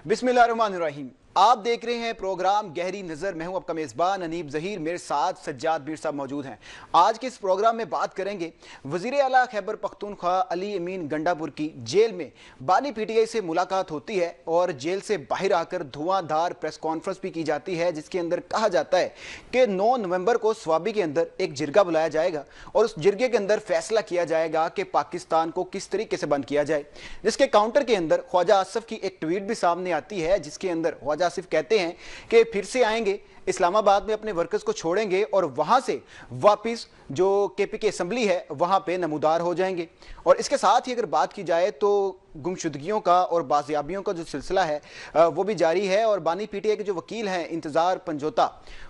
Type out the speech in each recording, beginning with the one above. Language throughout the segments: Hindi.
बिस्मिल्लाहिर्रहमानिर्रहीम। आप देख रहे हैं प्रोग्राम गहरी नजर। मैं हूं आपका मेजबान अनीब जहीर, मेरे साथ सज्जाद मीर साहब मौजूद हैं। आज के इस प्रोग्राम में बात करेंगे वजीर आला खैबर पख्तूनख्वा अली अमीन गंडापुर की जेल में बानी पीटीआई से मुलाकात होती है और जेल से बाहर आकर धुआंधार प्रेस कॉन्फ्रेंस भी की जाती है, जिसके अंदर कहा जाता है कि 9 नवंबर को स्वाबी के अंदर एक जिरगा बुलाया जाएगा और उस जिरगे के अंदर फैसला किया जाएगा कि पाकिस्तान को किस तरीके से बंद किया जाए। जिसके काउंटर के अंदर ख्वाजा आसिफ की एक ट्वीट भी सामने आती है, जिसके अंदर ख्वाजा आसिफ कहते हैं कि फिर से आएंगे, इस्लामाबाद में अपने वर्कर्स को छोड़ेंगे और वहां से वापस जो केपीके असेंबली है वहां पे नमूदार हो जाएंगे। और इसके साथ ही अगर बात की जाए तो गुमशुदगियों का और बाजियाबियों का जो सिलसिला है वो भी जारी है और बानी पीटीआई के जो वकील हैं इंतजार पंजोता,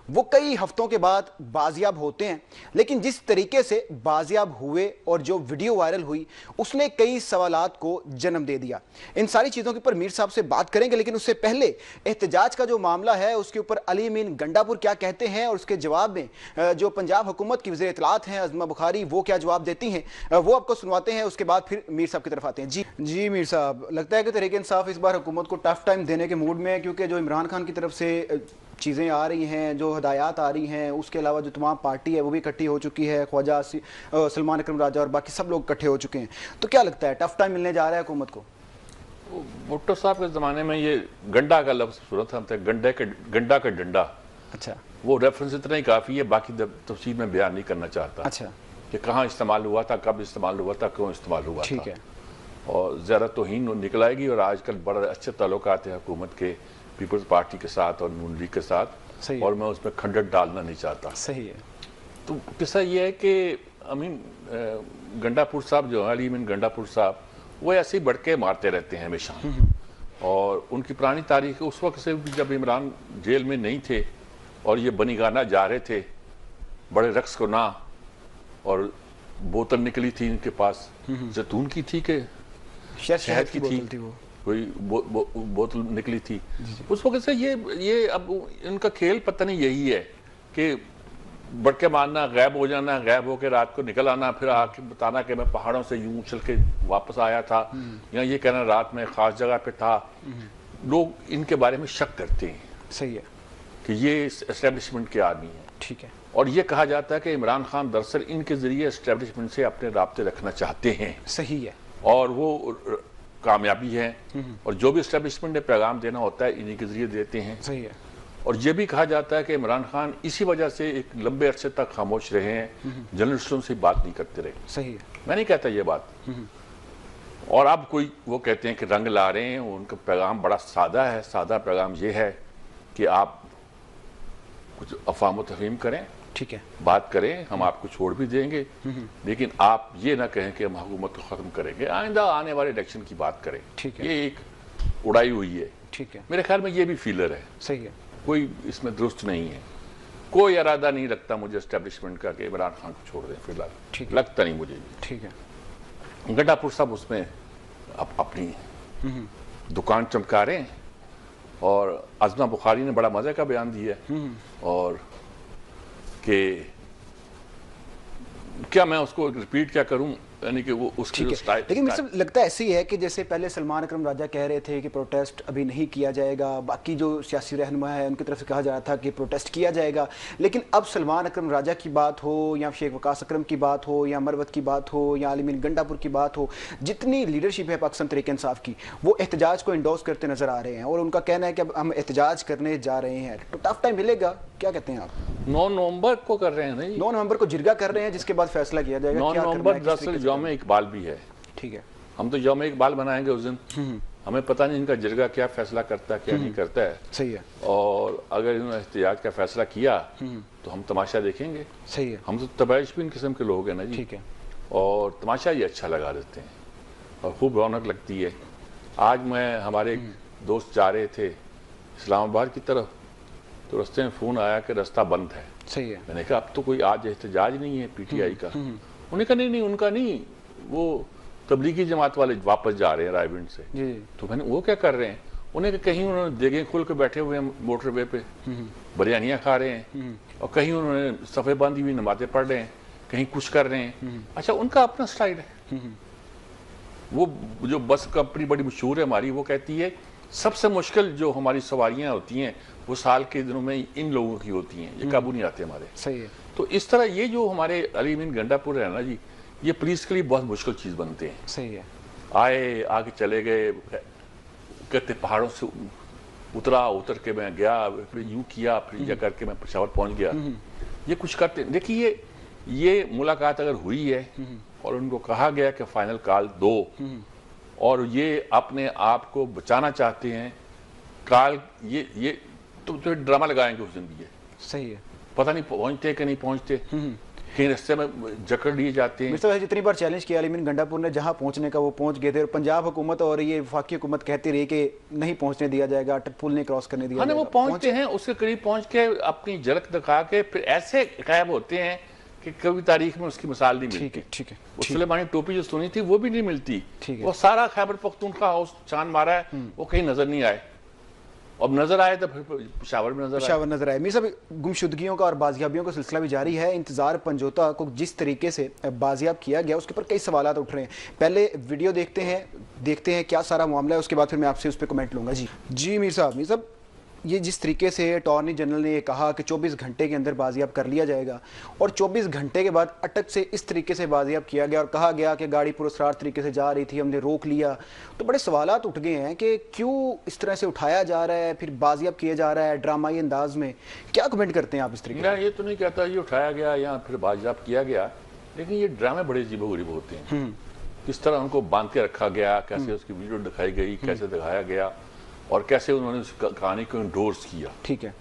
वो कई हफ्तों के बाद बाजियाब होते हैं। लेकिन जिस तरीके से बाजियाब हुए और जो वीडियो वायरल हुई उसने कई सवालात को जन्म दे दिया। इन सारी चीज़ों के ऊपर मीर साहब से बात करेंगे, लेकिन उससे पहले एहतजाज का जो मामला है उसके ऊपर अली अमीन गंडापुर क्या कहते हैं और उसके जवाब में जो पंजाब हुकूमत की वज़ीर इत्तलात हैं अज़मा बुखारी वो क्या जवाब देती हैं वो आपको सुनवाते हैं। उसके बाद फिर मीर साहब की तरफ आते हैं। जी मीर साहब, लगता है कि तहरीक इंसाफ इस बार हुकूमत को टफ टाइम देने के मूड में है, क्योंकि जो इमरान खान की तरफ से चीज़ें आ रही हैं, जो हदायत आ रही हैं, उसके अलावा जो तमाम पार्टी है वो भी इकट्ठी हो चुकी है, ख्वाजा सलमान अकरम राजा और बाकी सब लोग इकट्ठे हो चुके हैं, तो क्या लगता है टफ टाइम मिलने जा रहा है हुकूमत को? भुट्टो साहब के ज़माने में ये गंडा का लफ्ज़ सुना था, गंडा का डंडा। अच्छा, वो रेफरेंस इतना ही काफ़ी है, बाकी तफसील में बयान नहीं करना चाहता। अच्छा, कि कहाँ इस्तेमाल हुआ था, कब इस्तेमाल हुआ था, क्यों इस्तेमाल हुआ था। ठीक है, और ज़्यादा तौहीन निकल आएगी। और आजकल बड़े अच्छे ताल्लुकात हैं हुकूमत के पीपल्स पार्टी के साथ और नून लीग के साथ, और मैं उसमें खंडक डालना नहीं चाहता। सही है। तो किस्सा ये है कि अमीन गंडापुर साहब जो है, अली अमीन गंडापुर साहब, वो ऐसे ही बढ़के मारते रहते हैं हमेशा। और उनकी पुरानी तारीख उस वक्त से जब इमरान जेल में नहीं थे और ये बनी गाना जा रहे थे, बड़े रक्स को ना, और बोतल निकली थी इनके पास, जैतून की थी कि शहद की थी, कोई बोतल निकली थी। उस वक्त से ये अब इनका खेल पता नहीं यही है कि बढ़ के मारना, गायब हो जाना, गायब होकर रात को निकल आना, फिर आके बताना कि मैं पहाड़ों से यूं उछल के वापस आया था, या ये कहना रात में खास जगह पे था। लोग इनके बारे में शक करते हैं। सही है कि ये एस्टेब्लिशमेंट के आदमी हैं। ठीक है। और ये कहा जाता है कि इमरान खान दरअसल इनके जरिए एस्टेब्लिशमेंट से अपने राब्ते रखना चाहते हैं। सही है। और वो कामयाबी है, और जो भी एस्टेब्लिशमेंट ने पैगाम देना होता है इन्हीं के जरिए देते हैं। सही है। और ये भी कहा जाता है कि इमरान खान इसी वजह से एक लंबे अरसे तक खामोश रहे हैं, जर्नलिस्टों से बात नहीं करते रहे। सही है। मैं नहीं कहता ये बात। और अब कोई वो कहते हैं कि रंग ला रहे हैं, उनका पैगाम बड़ा सादा है। सादा पैगाम ये है कि आप कुछ अफवाह तफहीम करें, ठीक है, बात करें, हम आपको छोड़ भी देंगे, लेकिन आप ये ना कहें कि हम हुकूमत को ख़त्म करेंगे, आइंदा आने वाले इलेक्शन की बात करें। ठीक है। ये एक उड़ाई हुई है। ठीक है। मेरे ख्याल में ये भी फीलर है। सही है। कोई इसमें दुरुस्त नहीं है। कोई इरादा नहीं लगता मुझे एस्टेब्लिशमेंट का कि इमरान खान को छोड़ दें फिलहाल। ठीक, लगता नहीं मुझे। ठीक है। गंडापुर साहब उसमें अपनी दुकान चमका रहे हैं, और अज़मा बुखारी ने बड़ा मज़े का बयान दिया है, और कि क्या मैं उसको रिपीट क्या करूं, यानी कि वो उसकी जो स्टाइल। लेकिन मुझे लगता है ऐसे ही है कि जैसे पहले सलमान अकरम राजा कह रहे थे कि प्रोटेस्ट अभी नहीं किया जाएगा, बाकी जो सियासी रहनुमा है उनकी तरफ से कहा जा रहा था कि प्रोटेस्ट किया जाएगा, लेकिन अब सलमान अकरम राजा की बात हो या शेख वकास अकरम की बात हो या मरवत की बात हो या अली अमीन गंडापुर की बात हो, जितनी लीडरशिप है पाकिस्तान तहरीक इंसाफ की, वो एहतजाज को इंडोर्स करते नजर आ रहे हैं और उनका कहना है कि अब हम एहतजाज करने जा रहे हैं। तो टफ टाइम मिलेगा, क्या कहते हैं आप? 9 नवंबर को कर रहे हैं। नहीं, 9 नवंबर को जिरगा कर रहे हैं, जिसके बाद फैसला किया जाएगा। 9 नवंबर दरअसल यौम इकबाल भी है। ठीक है। हम तो यौम इकबाल बनाएंगे उस दिन। हमें पता नहीं इनका जिरगा क्या फैसला करता है, क्या नहीं करता है। सही है। और अगर इन्होंने एहतियाज का फैसला किया तो हम तमाशा देखेंगे। सही है। हम तो तबाशबीन किस्म के लोग हैं ना जी। ठीक है। और तमाशा ही अच्छा लगा देते हैं और खूब रौनक लगती है। आज मैं हमारे एक दोस्त जा रहे थे इस्लामाबाद की तरफ, तो रास्ते में फ़ोन आया कि रास्ता बंद है। सही है। मैंने कहा अब तो कोई आज एहतजाज नहीं है पीटीआई का। उन्होंने कहा नहीं, उनका नहीं, वो तबलीगी जमात वाले वापस जा रहे हैं रायविंड से। जी। तो मैंने वो क्या कर रहे हैं, उन्हें कहा कहीं उन्होंने देगें खोल के बैठे हुए हैं मोटरवे पे, बिरयानियाँ खा रहे हैं, और कहीं उन्होंने सफ़े बांधी हुई नमाज़ें पढ़ रहे हैं, कहीं कुछ कर रहे हैं। अच्छा, उनका अपना स्टाइल है। वो जो बस कंपनी बड़ी मशहूर है हमारी, वो कहती है सबसे मुश्किल जो हमारी सवारियां होती हैं वो साल के दिनों में इन लोगों की होती हैं, ये काबू नहीं आते हमारे। सही है। तो इस तरह ये जो हमारे अली अमीन गंडापुर है ना जी, ये पुलिस के लिए बहुत मुश्किल चीज़ बनते हैं। सही है। आए आगे चले गए, कहते पहाड़ों से उतर के मैं गया, फिर यूं किया, फिर यह करके मैं पेशावर पहुंच गया। ये कुछ करते, देखिए ये मुलाकात अगर हुई है और उनको कहा गया कि फाइनल कॉल दो और ये अपने आप को बचाना चाहते हैं, कॉल ये तो ड्रामा लगाएंगे उस दिन भी। ये सही है। पता नहीं पहुंचते कि नहीं पहुंचते, कहीं रास्ते में जकड़ लिए जाते हैं। मिस्टर जितनी बार चैलेंज किया अली अमीन गंडापुर ने, जहां पहुंचने का वो पहुंच गए थे, और पंजाब हुकूमत और ये वफाकी हुकूमत कहती रही कि नहीं पहुंचने दिया जाएगा, पुल नहीं क्रॉस करने दिया जाएगा। वो पहुंचते हैं, उसके करीब पहुंच के अपनी झलक दिखा के फिर ऐसे गायब होते हैं कि कभी तारीख में उसकी मिसाल नहीं मिलती। ठीक है। उस सुलेमानी टोपी जो सुनी थी वो भी नहीं मिलती। वो सारा खैबर पख्तूनख्वा हाउस छान मारा है, वो कहीं नजर नहीं आए। अब नजर आए तो फिर पेशावर में नजर आए। मीर साहब, गुमशुदगियों का और बाजियाबियों का सिलसिला भी जारी है। इंतजार पंजोता को जिस तरीके से बाजियाब किया गया उसके ऊपर कई सवालात उठ रहे हैं। पहले वीडियो देखते हैं क्या सारा मामला है, उसके बाद फिर मैं आपसे उस पर कमेंट लूंगा। जी मीर साहब, ये जिस तरीके से अटॉर्नी जनरल ने ये कहा कि 24 घंटे के अंदर बाजियाब कर लिया जाएगा, और 24 घंटे के बाद अटक से इस तरीके से बाजियाब किया गया और कहा गया कि गाड़ी पुरस्कार तरीके से जा रही थी, हमने रोक लिया, तो बड़े सवालात उठ गए हैं कि क्यों इस तरह से उठाया जा रहा है, फिर बाजियाब किया जा रहा है ड्रामाई अंदाज में। क्या कमेंट करते हैं आप इस तरीके? मैं ये तो नहीं कहता ये उठाया गया या फिर बाजियाब किया गया, लेकिन ये ड्रामे बड़े अजीबोगरीब होते हैं। किस तरह उनको बांध के रखा गया, कैसे उसकी वीडियो दिखाई गई, कैसे दिखाया गया और कैसे उन्होंने उस कहानी को इंडोर्स किया। ठीक है।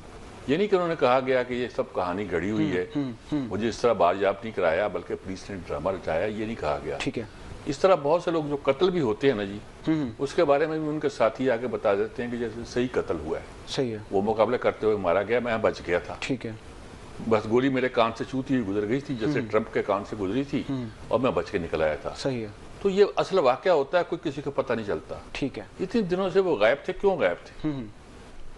ये नहीं कि उन्होंने कहा गया कि ये सब कहानी घड़ी हुई है, मुझे इस तरह बाजियाब नहीं कराया बल्कि पुलिस ने ड्रामा रचाया, ये नहीं कहा गया। ठीक है। इस तरह बहुत से लोग जो कत्ल भी होते हैं ना जी, उसके बारे में भी उनके साथी आके बता देते हैं कि जैसे सही कत्ल हुआ है। सही है। वो मुकाबले करते हुए मारा गया, मैं बच गया था। ठीक है। बस गोली मेरे कान से चूती हुई गुजर गई थी, जैसे ट्रंप के कान से गुजरी थी, और मैं बच के निकल आया था। सही है। तो ये असल वाकया होता है, कोई किसी को पता नहीं चलता। ठीक है। इतने दिनों से वो गायब थे, क्यों गायब थे?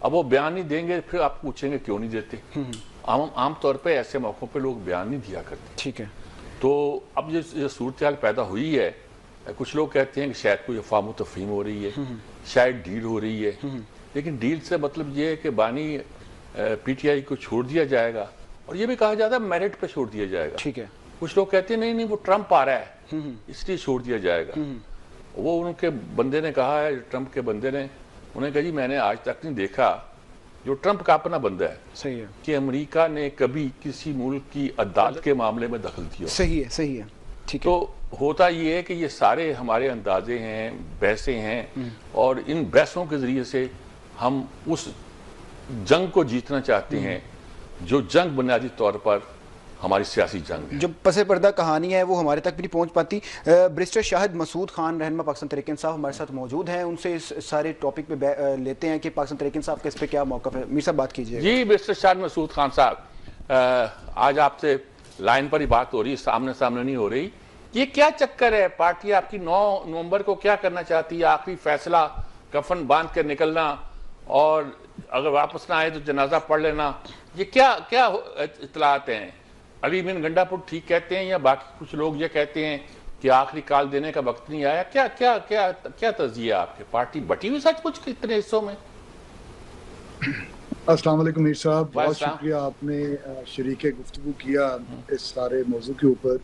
अब वो बयान नहीं देंगे, फिर आप पूछेंगे क्यों नहीं देते। आम तौर पे ऐसे मौकों पे लोग बयान नहीं दिया करते। ठीक है। तो अब जो सूरत हाल पैदा हुई है, कुछ लोग कहते हैं कि शायद कोई अफवाह तफहीम हो रही है, शायद डील हो रही है, लेकिन डील से मतलब ये है कि बानी पीटीआई को छोड़ दिया जाएगा, और ये भी कहा जाता है मेरिट पे छोड़ दिया जाएगा। ठीक है। कुछ लोग कहते हैं नहीं वो ट्रंप आ रहा है इसलिए छोड़ दिया जाएगा। वो उनके बंदे ने कहा है, ट्रंप के बंदे ने उन्हें कहा जी मैंने आज तक नहीं देखा, जो ट्रंप का अपना बंदा है, सही है, कि अमेरिका ने कभी किसी मुल्क की अदालत के मामले में दखल दिया। सही है, सही है। ठीक है। तो होता ये है कि ये सारे हमारे अंदाजे हैं, बहसें हैं, और इन बहसों के जरिए से हम उस जंग को जीतना चाहते हैं जो जंग बुनियादी तौर पर हमारी सियासी जंग है। जो पसे पर्दा कहानी है वो हमारे तक भी नहीं पहुंच पाती। बैरिस्टर शाहिद मसूद खान रहनुमा पाकिस्तान तहरीक इंसाफ हमारे साथ मौजूद हैं, उनसे इस सारे टॉपिक पे लेते हैं कि पाकिस्तान तहरीक इंसाफ का इस पे क्या मौक़िफ़ है। मीर साहब बात कीजिए। जी बैरिस्टर शाहिद मसूद खान साहब, आज आपसे लाइन पर ही बात हो रही है, सामने सामने नहीं हो रही। ये क्या चक्कर है? पार्टी आपकी 9 नवंबर को क्या करना चाहती है? आखिरी फैसला कफन बांध कर निकलना, और अगर वापस ना आए तो जनाजा पढ़ लेना, ये क्या क्या इतलात हैं? अली अमीन गंडापुर ठीक कहते हैं या बाकी कुछ लोग ये कहते हैं कि आखिरी काल देने का वक्त नहीं आया? क्या क्या क्या क्या तज़िया आपके? पार्टी बटी हुई सचमुच इतने हिस्सों में? अस्सलाम वालेकुम मीर साहब, बहुत शुक्रिया आपने शरीके गुफ्तगू किया इस सारे मौजू के ऊपर।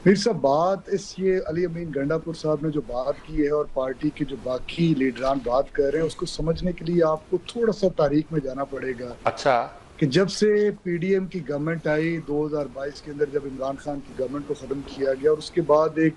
मीर साहब, बात ये अली अमीन गंडापुर साहब ने जो बात की है और पार्टी के जो बाकी लीडरान बात कर रहे हैं, उसको समझने के लिए आपको थोड़ा सा तारीख में जाना पड़ेगा। अच्छा, कि जब से पीडीएम की गवर्नमेंट आई 2022 के अंदर, जब इमरान खान की गवर्नमेंट को ख़त्म किया गया, और उसके बाद एक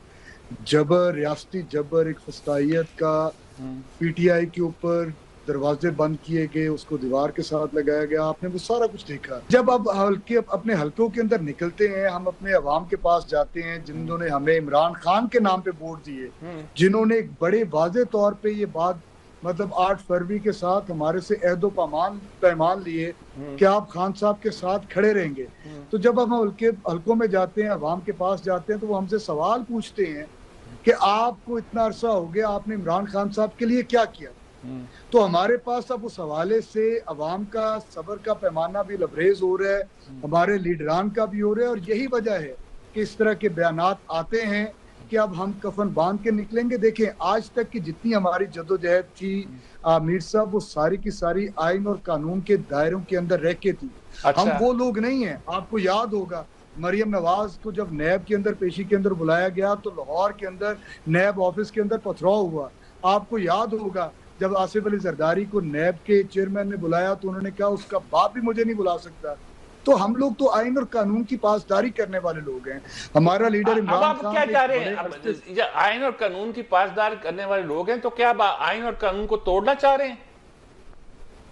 जबर, रियासती जबर, एक फस्तायत का पीटीआई के ऊपर दरवाजे बंद किए गए, उसको दीवार के साथ लगाया गया, आपने वो सारा कुछ देखा। जब अब अपने हल्कों के अंदर निकलते हैं, हम अपने अवाम के पास जाते हैं जिन्होंने हमें इमरान खान के नाम पे वोट दिए, जिन्होंने एक बड़े वाज़े तौर पे ये बात मतलब 8 फरवरी के साथ हमारे से अहदो पैमान लिए कि आप खान साहब के साथ खड़े रहेंगे, तो जब हम हल्कों में जाते हैं, अवाम के पास जाते हैं, तो वो हमसे सवाल पूछते हैं कि आपको इतना अरसा हो गया, आपने इमरान खान साहब के लिए क्या किया? तो हमारे पास अब उस हवाले से अवाम का सब्र का पैमाना भी लबरेज हो रहा है, हमारे लीडरान का भी हो रहा है, और यही वजह है कि इस तरह के बयानात आते हैं कि अब हम कफन बांध के निकलेंगे। देखें, आज तक की जितनी हमारी जद्दोजहद थी मीर साहब, वो सारी की सारी आइन और कानून के दायरों के अंदर रह के थी। अच्छा। हम वो लोग नहीं हैं। आपको याद होगा मरियम नवाज को जब नैब के अंदर पेशी के अंदर बुलाया गया तो लाहौर के अंदर नैब ऑफिस के अंदर पथराव हुआ। आपको याद होगा जब आसिफ अली जरदारी को नैब के चेयरमैन ने बुलाया तो उन्होंने कहा उसका बाप भी मुझे नहीं बुला सकता। तो हम लोग तो आइन और कानून की पासदारी करने वाले लोग हैं। हमारा लीडर इमरान खान। अब आप क्या चाह रहे हैं? आइन और कानून की पासदारी करने वाले लोग हैं तो क्या आप आइन और कानून को तोड़ना चाह रहे हैं?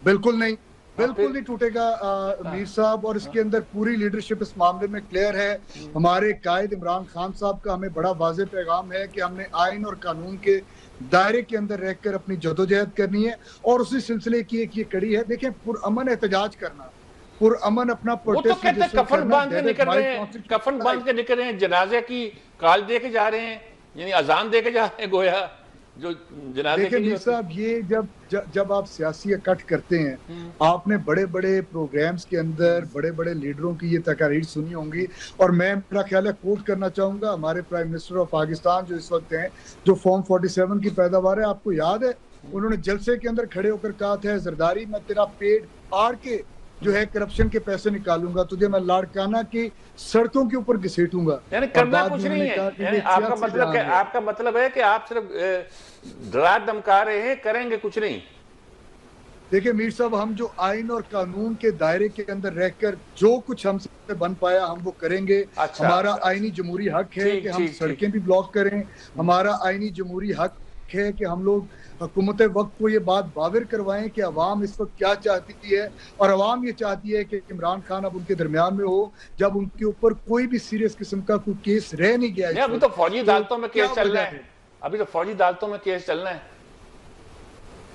बिल्कुल नहीं, बिल्कुल नहीं टूटेगा मीर साहब। और इसके अंदर पूरी लीडरशिप इस मामले में क्लियर है। हमारे कायद इमरान खान साहब का हमें बड़ा वाज़ेह पैगाम है कि हमने आइन और कानून के दायरे के अंदर रहकर अपनी जदोजहद करनी है और उसी सिलसिले की एक ये कड़ी है। देखें, पुरअमन एहतजाज करना, पुरअमन अपना प्रोटेस्ट, वो तो कहते हैं कफन बांध के निकल रहे हैं, कफन बांध के निकल रहे हैं, जनाजे की काल दे के जा रहे हैं, यानी अजान दे के जा रहे हैं गोया जो जनाजे। देखिए मीर साहब, ये जब आप सियासी इकट्ठ करते हैं, आपने बड़े बड़े प्रोग्राम्स के अंदर बड़े बड़े लीडरों की ये तकारीर सुनी होंगी। और मैं मेरा ख्याल है कोट करना चाहूंगा हमारे प्राइम मिनिस्टर ऑफ पाकिस्तान जो इस वक्त हैं, जो फॉर्म 47 की पैदावार है, आपको याद है उन्होंने जलसे के अंदर खड़े होकर कहा था, जरदारी मैं तेरा पेट फाड़ के जो है करप्शन के पैसे निकालूंगा, तुझे मैं लाड़काना की सड़कों के ऊपर घसीटूंगा। यानी करना कुछ नहीं है। यानी आपका मतलब है कि आप सिर्फ डरा धमका रहे हैं, करेंगे कुछ नहीं। देखिए मीर साहब, हम जो आइन और कानून के दायरे के अंदर रहकर जो कुछ हमसे बन पाया हम वो करेंगे। अच्छा, हमारा आईनी जमहूरी हक है कि हम सड़कें भी ब्लॉक करें। हमारा आईनी जमहूरी हक है कि हम लोग हुकूमत वक्त को ये बात बावर करवाएं कि अवाम इस वक्त क्या चाहती है। और अवाम ये चाहती है कि इमरान खान अब उनके दरमियान में हो, जब उनके ऊपर कोई भी सीरियस किस्म का कोई केस रह नहीं गया। अभी तो फौजी अदालतों में केस चल रहा है, अभी तो फौजी अदालतों में केस चल रहा है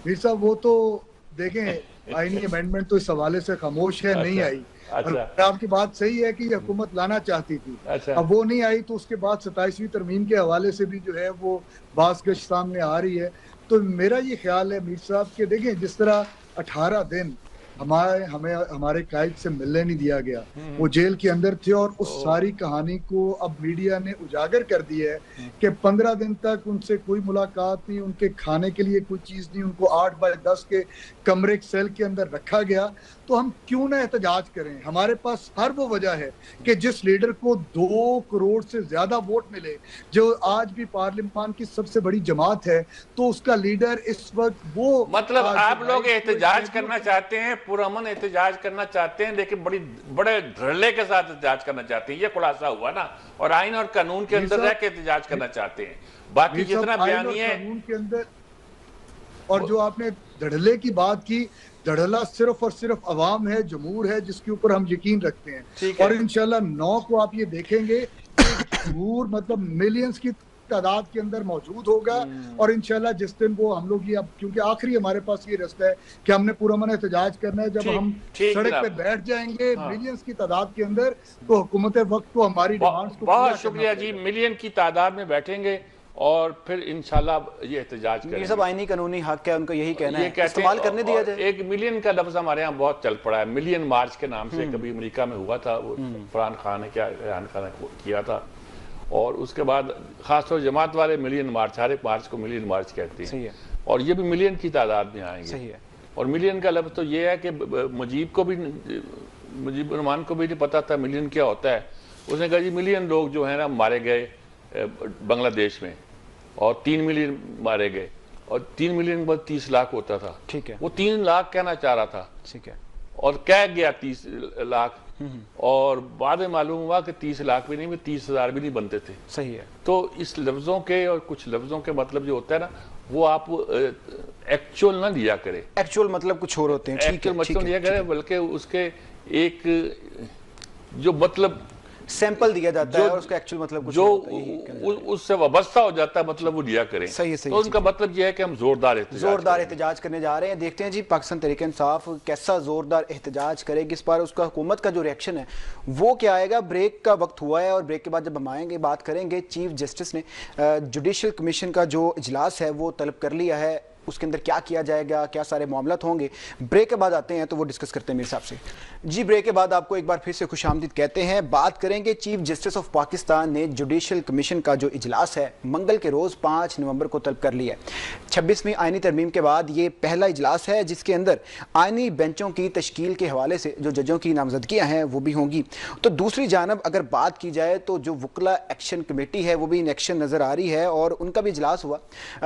मीर साहब। वो तो देखें, आईनी अमेंडमेंट तो इस हवाले से खामोश है, नहीं आई। और आपकी बात सही है कि ये हुकूमत लाना चाहती थी। अब वो नहीं आई तो उसके बाद 27वीं तरमीम के हवाले से भी जो है वो बासगश सामने आ रही है। तो मेरा ये ख्याल है मीर साहब के, देखें जिस तरह 18 दिन हमारे कायद से मिलने नहीं दिया गया, वो जेल के अंदर थे और उस सारी कहानी को अब मीडिया ने उजागर कर दी है कि 15 दिन तक उनसे कोई मुलाकात नहीं, उनके खाने के लिए कोई चीज नहीं, उनको 8 बाय 10 के कमरे सेल के अंदर रखा गया। तो हम क्यों ना एहतजाज करें? हमारे पास हर वो वजह है कि जिस लीडर को 2 करोड़ से ज्यादा वोट मिले, जो आज भी पार्लियामान की सबसे बड़ी जमात है, तो उसका लीडर इस वक्त वो मतलब आप लोग एहतजाज करना चाहते हैं, पुरअमन एहतजाज करना चाहते हैं, लेकिन बड़े धड़ल्ले के साथ एहतजाज करना चाहते हैं, ये खुलासा हुआ ना। और आइन और कानून के अंदर रह के एहतजाज करना चाहते हैं। बाकी जितना बयानी है कानून के अंदर, और जो आपने धड़ल्ले की बात की, धड़ल्ला सिर्फ और सिर्फ अवाम है, जमहूर है, जिसके ऊपर हम यकीन रखते हैं। और इंशाल्लाह 9 को आप ये देखेंगे जमहूर मतलब मिलियंस की तादाद के अंदर मौजूद होगा। और इंशाल्लाह जिस दिन वो हम लोग ये, अब क्योंकि आखिरी हमारे पास ये रास्ता है कि हमने पुरअमन एहतजाज करना है, जब हम सड़क पे बैठ जाएंगे मिलियंस की तादाद के अंदर, तो हुकूमत वक्त को हमारी डिमांड्स को बहुत शुक्रिया जी, मिलियन की तादाद में बैठेंगे और फिर इंशाल्लाह ये एहतजाज करेंगे। ये सब आईनी कानूनी हक है, उनको यही कहना है, इस्तेमाल करने दिया जाए। एक मिलियन का लफ्ज हमारे यहाँ बहुत चल पड़ा है, मिलियन मार्च के नाम से कभी अमेरिका में हुआ था, वो फरहान खान ने किया था। और उसके बाद खासतौर जमात वाले मिलियन मार्च, हर एक मार्च को मिलियन मार्च कहते हैं। सही है। और ये भी मिलियन की तादाद में आएंगे। सही है। और मिलियन का लफ्ज तो ये है कि मुजीब रहमान को भी नहीं पता था मिलियन क्या होता है। उसने कहा जी मिलियन लोग जो है ना मारे गए बांग्लादेश में, और 3 मिलियन मारे गए, और 3 मिलियन बाद 30 लाख होता था। ठीक है। वो 3 लाख कहना चाह रहा था, ठीक है, और कह गया 30 लाख। और बाद में मालूम हुआ कि 30 लाख भी नहीं, 30,000 भी नहीं बनते थे। सही है। तो इस लफ्जों के और कुछ लफ्जों के मतलब जो होता है ना, वो आप एक्चुअल ना लिया करें। एक्चुअल मतलब कुछ और होते हैं। एक्चुअल मतलब लिया करें, बल्कि उसके एक जो मतलब सैंपल दिया जाता है और उसका एक्चुअल मतलब कुछ जो उससे वाबस्ता हो जाता है, मतलब वो लिया करें। सही है, सही। तो उनका मतलब ये है कि हम जोरदार एहतजाज करने जा रहे हैं। देखते हैं जी पाकिस्तान तहरीक इंसाफ कैसा जोरदार एहतजाज करेगी इस बार, उसका हुकूमत का जो रिएक्शन है वो क्या आएगा। ब्रेक का वक्त हुआ है और ब्रेक के बाद जब हम आएंगे बात करेंगे, चीफ जस्टिस ने जुडिशल कमीशन का जो इजलास है वो तलब कर लिया है उसके अंदर क्या किया जाएगा, क्या सारे मामलात होंगे, ब्रेक के बाद आते हैं तो वो डिस्कस करते हैं मेरे साहब से। जी, ब्रेक के बाद आपको एक बार फिर से खुशामदीद कहते हैं। बात करेंगे चीफ जस्टिस ऑफ पाकिस्तान ने जुडिशल कमीशन का जो इजलास है मंगल के रोज़ 5 नवंबर को तलब कर लिया है। 26वीं आईनी तरमीम के बाद ये पहला इजलास है जिसके अंदर आईनी बेंचों की तश्कील के हवाले से जो जजों की नामजदगियाँ हैं वो भी होंगी। तो दूसरी जानब अगर बात की जाए तो जो वकला एक्शन कमेटी है वो भी इन एक्शन नज़र आ रही है और उनका भी इजलास हुआ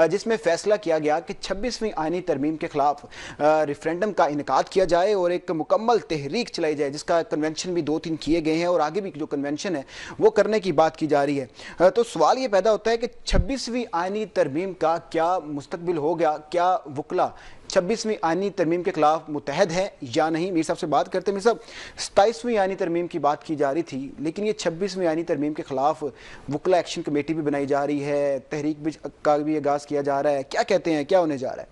जिसमें फैसला किया गया कि 26वीं आईनी तरमीम के खिलाफ रेफरेंडम का इनेकाद किया जाए और एक मुकम्मल तहरीक चलाई जाए, जिसका कन्वेंशन भी 2-3 किए गए हैं और आगे भी जो कन्वेंशन है वो करने की बात की जा रही है। तो सवाल ये पैदा होता है कि 26वीं आईनी तरमीम का क्या मुस्तकबिल हो गया, क्या वकला 26वीं आईनी तरमीम के खिलाफ मुतहद है या नहीं। मीर साहब से बात करते हैं। मीर साहब, 27वीं आईनी तरमीम की बात की जा रही थी लेकिन ये 26वीं आईनी तरमीम के खिलाफ वकला एक्शन कमेटी भी बनाई जा रही है, तहरीक भी का भी आगाज किया जा रहा है, क्या कहते हैं, क्या होने जा रहा है?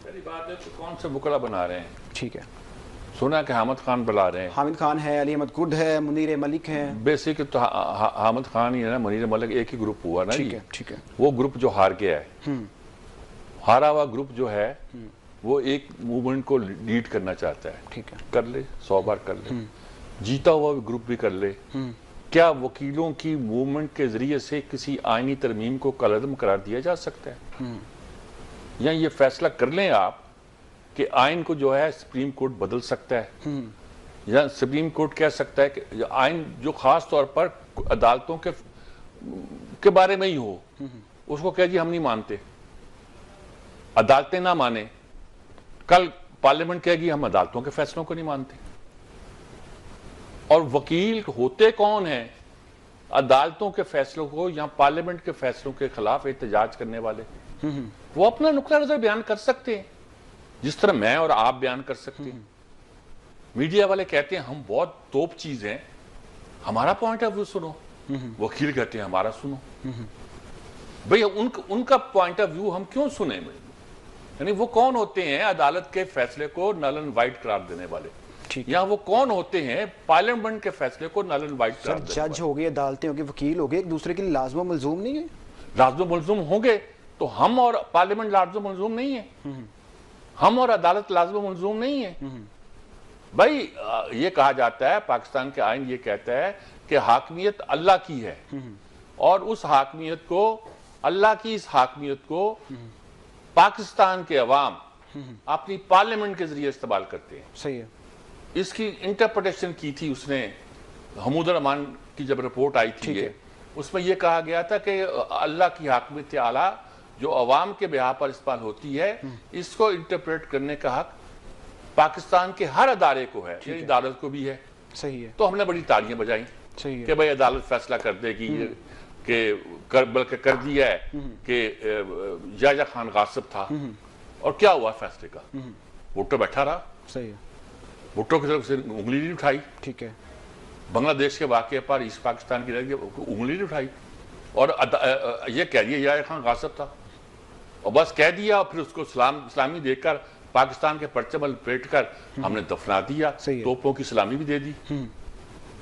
पहली बात है तो कौन से वकला बना रहे हैं? ठीक है, सुना कि हामिद खान बुला रहे हैं। हामिद खान है, अली अहमद गुड है, मुनीर मलिक है। बेसिक तो हामिद खान ही है ना, मुनीर मलिक एक ही ग्रुप हुआ ना। ठीक है, ठीक है। वो ग्रुप जो हार गया है, हारा हुआ ग्रुप जो है वो एक मूवमेंट को लीड करना चाहता है। ठीक है, कर ले, 100 बार कर ले। जीता हुआ ग्रुप भी कर ले। क्या वकीलों की मूवमेंट के जरिए से किसी आईनी तरमीम को कलअदम करार दिया जा सकता है? या ये फैसला कर लें आप कि आइन को जो है सुप्रीम कोर्ट बदल सकता है, या सुप्रीम कोर्ट कह सकता है कि आइन जो खास तौर पर अदालतों के बारे में ही हो, उसको कह जी हम नहीं मानते, अदालतें ना माने, कल पार्लियामेंट कहेगी हम अदालतों के फैसलों को नहीं मानते। और वकील होते कौन हैं? अदालतों के फैसलों को या पार्लियामेंट के फैसलों के खिलाफ एहतजाज करने वाले। वो अपना नुक्ता नजर बयान कर सकते हैं जिस तरह मैं और आप बयान कर सकते हैं। मीडिया वाले कहते हैं हम बहुत तोप चीज हैं, हमारा पॉइंट ऑफ व्यू सुनो। वकील कहते हैं हमारा सुनो। भैया उनका पॉइंट ऑफ व्यू हम क्यों सुने? यानी वो कौन होते हैं अदालत के फैसले को नल एंड वाइट करार देने वाले? या वो कौन होते हैं पार्लियामेंट के फैसले को नल एंड वाइट करार देने वाले? जज हो गए, अदालतें हो गए, वकील हो गए, एक दूसरे के लिए लाज़िम मलज़ूम नहीं है। लाज़िम मलज़ूम होंगे तो हम और पार्लियामेंट लाज़िम मलज़ूम नहीं है, हम और अदालत लाज़िम मलज़ूम नहीं है। भाई ये कहा जाता है, पाकिस्तान के आइन ये कहता है कि हाकमियत अल्लाह की है और उस हाकमियत को, अल्लाह की इस हाकमियत को पाकिस्तान के अवाम अपनी पार्लियामेंट के जरिए इस्तेमाल करते हैं। सही है। इसकी इंटरप्रिटेशन की थी उसने, हमूद रहमान की जब रिपोर्ट आई थी ये, उसमें यह कहा गया था कि अल्लाह की हाकमियत आला जो अवाम के बिहार पर इस्तेमाल होती है, इसको इंटरप्रेट करने का हक पाकिस्तान के हर अदारे को है, अदालत को भी है। सही है। तो हमने बड़ी तालियां बजाई कि भाई अदालत फैसला कर देगी कि बल्कि कर दिया है कि याह्या खान गासिब था। और क्या हुआ फैसले का? भुट्टो बैठा रहा। सही है। भुट्टो की तरफ से उंगली नहीं उठाई। ठीक है। बांग्लादेश के वाकये पर ईस्ट पाकिस्तान की उंगली नहीं उठाई और ये कह दिया याह्या खान गासिब था और बस कह दिया, फिर उसको सलामी देकर पाकिस्तान के परचम लपेट कर हमने दफना दिया, तोपों की सलामी भी दे दी।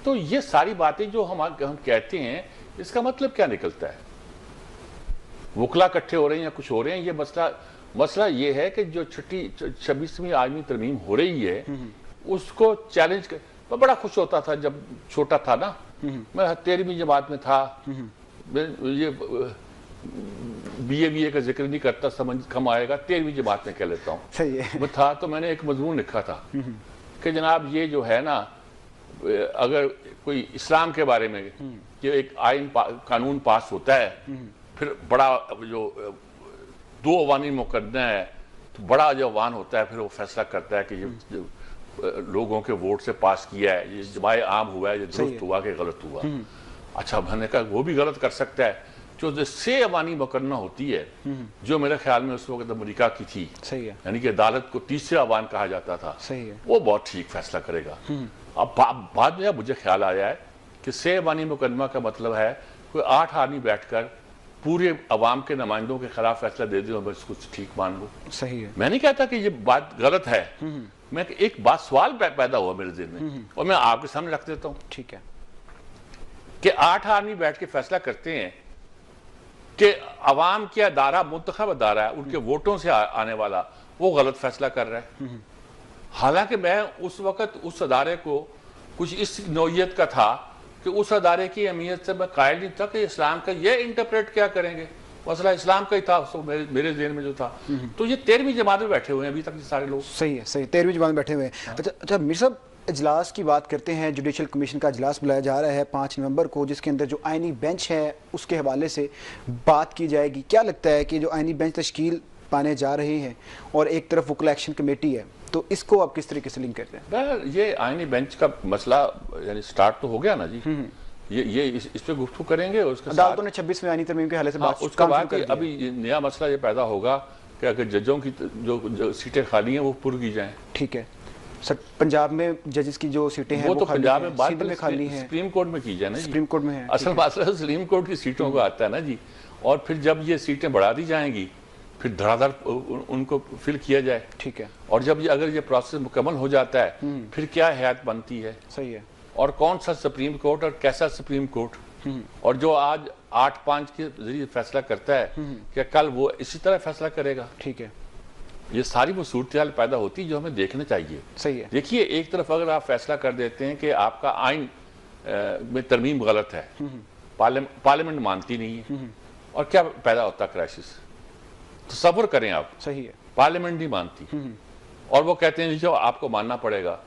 तो ये सारी बातें जो हम कहते हैं, इसका मतलब क्या निकलता है? वकला इकट्ठे हो रहे हैं या कुछ हो रहे हैं? ये मसला ये है कि जो 26वीं आईनी तरमीम हो रही है उसको चैलेंज कर। मैं बड़ा खुश होता था जब छोटा था ना, मैं 13वीं जमात में था, ये BA का जिक्र नहीं करता, समझ कम आएगा, 13वीं जमात में कह लेता हूँ। सही है। मैं था तो मैंने एक मजमून लिखा था कि जनाब ये जो है ना, अगर कोई इस्लाम के बारे में कि एक आइन कानून पास होता है, फिर बड़ा जो 2 अवानी मुकदमा है, तो बड़ा जो अवान होता है फिर वो फैसला करता है कि ये लोगों के वोट से पास किया है, ये जमाए आम हुआ है, ये दुरुस्त हुआ कि गलत हुआ। अच्छा, मैंने कहा वो भी गलत कर सकता है। जो 6 अवानी मुकदमा होती है, जो मेरे ख्याल में उस वक्त अमेरिका की थी, सही है, यानी कि अदालत को तीसरे अवान कहा जाता था, सही है, वो बहुत ठीक फैसला करेगा। अब बाद में मुझे ख्याल आया है कि 6 अवानी मुकदमा का मतलब है कोई 8 आदमी बैठकर पूरे अवाम के नुमाइंदों के खिलाफ फैसला दे दे और बस कुछ ठीक मान लो। सही है। मैं नहीं कहता कि ये बात गलत है, मैं एक बात सवाल पैदा हुआ मेरे दिल में और मैं आपके सामने रख देता हूँ। ठीक है। कि 8 आदमी बैठ के फैसला करते हैं कि अवाम के अदारा मुंतखब अदारा है, उनके वोटों से आने वाला, वो गलत फैसला कर रहा है। हालांकि मैं उस वक्त उस अदारे को कुछ इस नौयत का था कि उस अदारे की अहमियत से मैं कायल नहीं था कि इस्लाम का ये इंटरप्रेट क्या करेंगे, मसला इस्लाम का ही था मेरे ज़हन में जो था। तो ये 13वीं जमात में बैठे हुए हैं अभी तक ये सारे लोग। सही है, सही, 13वीं जमात में बैठे हुए हैं। अच्छा मीर साहब, इजलास की बात करते हैं, जुडिशल कमीशन का इजलास बुलाया जा रहा है 5 नवंबर को, जिसके अंदर जो आइनी बेंच है उसके हवाले से बात की जाएगी। क्या लगता है कि जो आइनी बेंच तश्कील पाने जा रहे हैं और एक तरफ वकला एक्शन कमेटी है, तो इसको आप किस तरीके से लिंक करते हैं? ये आइनी बेंच का मसला यानी स्टार्ट तो हो गया ना जी। ये इस पे गुफ्तगू करेंगे। उसके अदालतों ने 26 में आइनी तरमीम के हवाले से बात, उसके बाद अभी नया मसला ये पैदा होगा कि अगर जजों की जो सीटें खाली हैं वो पुर की जाएं। ठीक है सर, पंजाब में जजेस की जो सीटें हैं वो तो पंजाब में बाद में खाली हैं, सुप्रीम कोर्ट में की जाए ना, सुप्रीम कोर्ट में है। असल मसला सुप्रीम कोर्ट की सीटों को आता है ना जी। और फिर जब ये सीटें बढ़ा दी जाएंगी फिर धड़ाधड़ उनको फिल किया जाए। ठीक है। और जब अगर ये प्रोसेस मुकम्मल हो जाता है फिर क्या हयात बनती है। सही है। और कौन सा सुप्रीम कोर्ट और कैसा सुप्रीम कोर्ट, और जो आज 8-5 के जरिए फैसला करता है क्या कल वो इसी तरह फैसला करेगा। ठीक है। ये सारी वो सूरत पैदा होती है जो हमें देखना चाहिए। सही है। देखिए, एक तरफ अगर आप फैसला कर देते हैं कि आपका आइन में तरमीम गलत है, पार्लियामेंट मानती नहीं है, और क्या पैदा होता क्राइसिस। तसव्वुर करें आप, सही है, पार्लियामेंट नहीं मानती और वो कहते हैं जो आपको मानना पड़ेगा,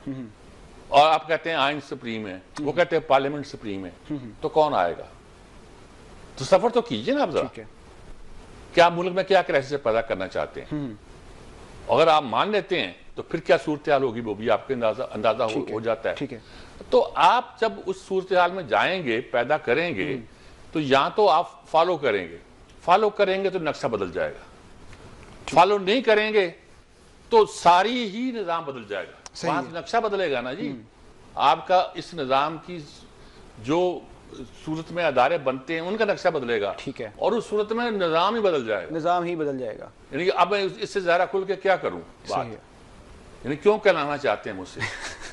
और आप कहते हैं आइन सुप्रीम है, वो कहते हैं पार्लियामेंट सुप्रीम है, तो कौन आएगा? तो सफर तो कीजिए ना आप जरा, क्या मुल्क में क्या क्राइसिस पैदा करना चाहते हैं। अगर आप मान लेते हैं तो फिर क्या सूरत हाल होगी वो भी आपके अंदाजा हो जाता है। ठीक है। तो आप जब उस सूरत हाल में जाएंगे, पैदा करेंगे, तो या तो आप फॉलो करेंगे तो नक्शा बदल जाएगा, फॉलो नहीं करेंगे तो सारी ही निजाम बदल जाएगा। वहां से नक्शा बदलेगा ना जी। आपका इस निजाम की जो सूरत में अदारे बनते हैं उनका नक्शा बदलेगा। ठीक है। और उस सूरत में निजाम ही बदल जाएगा, निजाम ही बदल जाएगा। यानी अब मैं इससे ज़्यादा खुल के क्या करूं बात, यानी क्यों कहलाना चाहते हैं मुझसे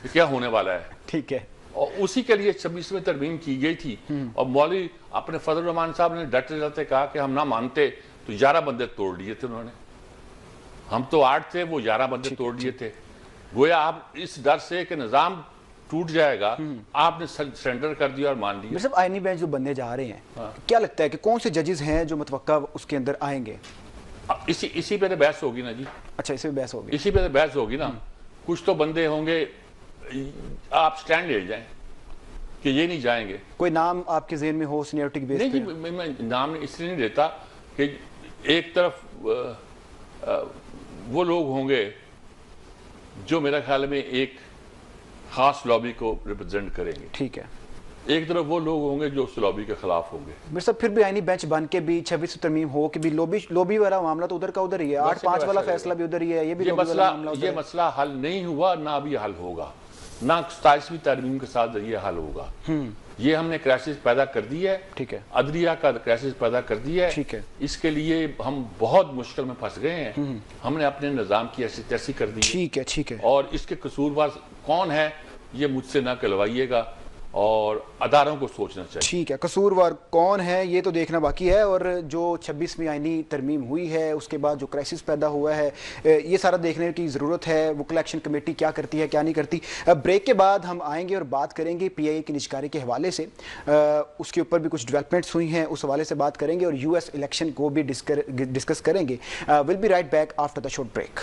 क्या होने वाला है। ठीक है। और उसी के लिए 26वें तरमीम की गई थी। और मौलवी अपने फजल रहमान साहब ने डटे डटे कहा कि हम ना मानते, तो 11 बंदे तोड़ दिए थे उन्होंने। हम तो 8 थे, वो 11 बंदे तोड़ दिए थे। गोया आप इस डर से कि निजाम टूट जाएगा आपने सरेंडर कर दिया और मान लिया। मतलब आईनी बेंच जो बनने जा रहे हैं, क्या लगता है कि कौन से जजेस हैं जो मुतवक्का उसके अंदर आएंगे? इसी पे तो बहस होगी ना जी। अच्छा, इसी पे बहस होगी? इसी पे तो बहस होगी ना। कुछ तो बंदे होंगे, आप स्टैंड ले जाएं कि ये नहीं जाएंगे। कोई नाम आपके ज़हन में हो सीनियरिटी बेस पे? नहीं जी, मैं नाम इसलिए नहीं देता कि एक तरफ वो लोग होंगे जो मेरा ख्याल में एक खास लॉबी को रिप्रेजेंट करेंगे। ठीक है। एक तरफ वो लोग होंगे जो उस लॉबी के खिलाफ होंगे। मेरे साहब फिर भी आईनी बेंच बन के भी 26 तरमीम हो कि भी लॉबी वाला मामला तो उधर का उधर ही है, 8-5 वाला फैसला भी उधर ही है, ये मसला हल नहीं हुआ, ना अभी हल होगा, ना 27वीं तरमीम के साथ ये हल होगा। ये हमने क्राइसिस पैदा कर दी है। ठीक है। अदलिया का क्राइसिस पैदा कर दी है। ठीक है। इसके लिए हम बहुत मुश्किल में फंस गए हैं। हमने अपने निजाम की ऐसी तैसी कर दी। ठीक है। ठीक है। और इसके कसूरवार कौन है ये मुझसे ना कहलवाइएगा, और अदारों को सोचना चाहिए। ठीक है, कसूरवार कौन है ये तो देखना बाकी है। और जो 26वीं आईनी तरमीम हुई है उसके बाद जो क्राइसिस पैदा हुआ है, ये सारा देखने की ज़रूरत है। वकला एक्शन कमेटी क्या करती है, क्या नहीं करती। ब्रेक के बाद हम आएंगे और बात करेंगे PIA की निजकारी के हवाले से, उसके ऊपर भी कुछ डेवलपमेंट्स हुई हैं, उस हवाले से बात करेंगे, और US इलेक्शन को भी डिस्कस करेंगे। Will be right back after the short break.